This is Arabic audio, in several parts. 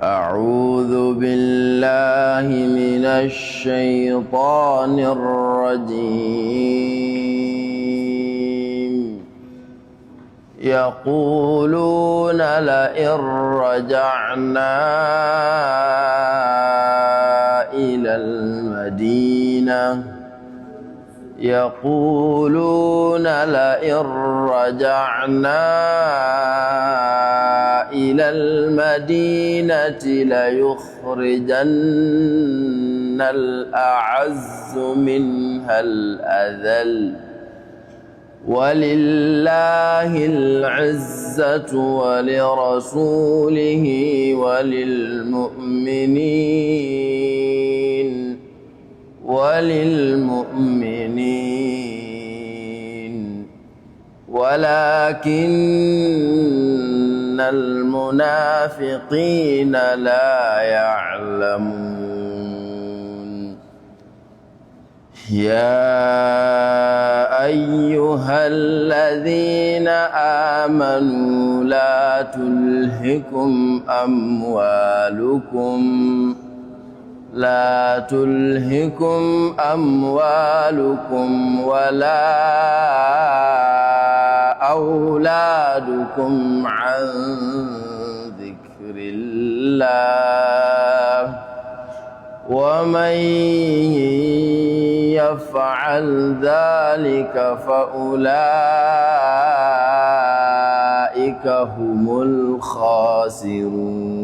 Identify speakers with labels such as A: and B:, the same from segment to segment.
A: أعوذ بالله من الشيطان الرجيم يقولون لئن رجعنا إلى المدينة يقولون لئن رجعنا إلى المدينة ليخرجن الأعز منها الأذل ولله العزة ولرسوله وللمؤمنين ولكن المنافقين لا يعلمون يا أيها الذين آمنوا لا تلهكم أموالكم ولا أولادكم عن ذكر الله ومن يفعل ذلك فأولئك هم الخاسرون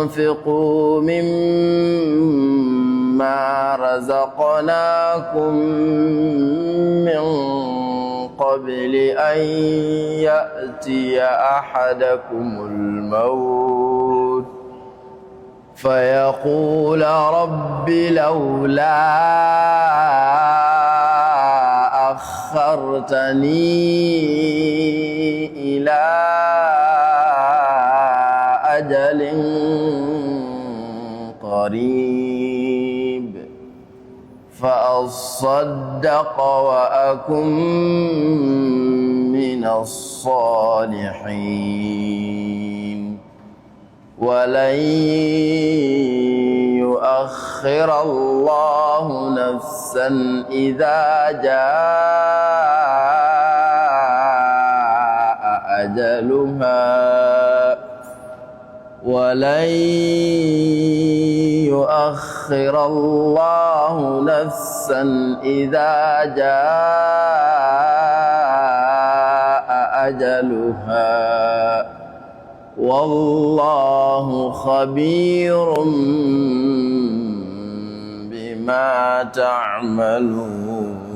A: وأنفقوا مما رزقناكم من قبل أن يأتي أحدكم الموت فيقول رب لولا أخرتني إلى أجل قريب فأصدق وأكن من الصالحين ولن يؤخر الله نفسا إذا جاء أجلها ولن يؤخر الله نفسا إذا جاء أجلها والله خبير بما تعملون.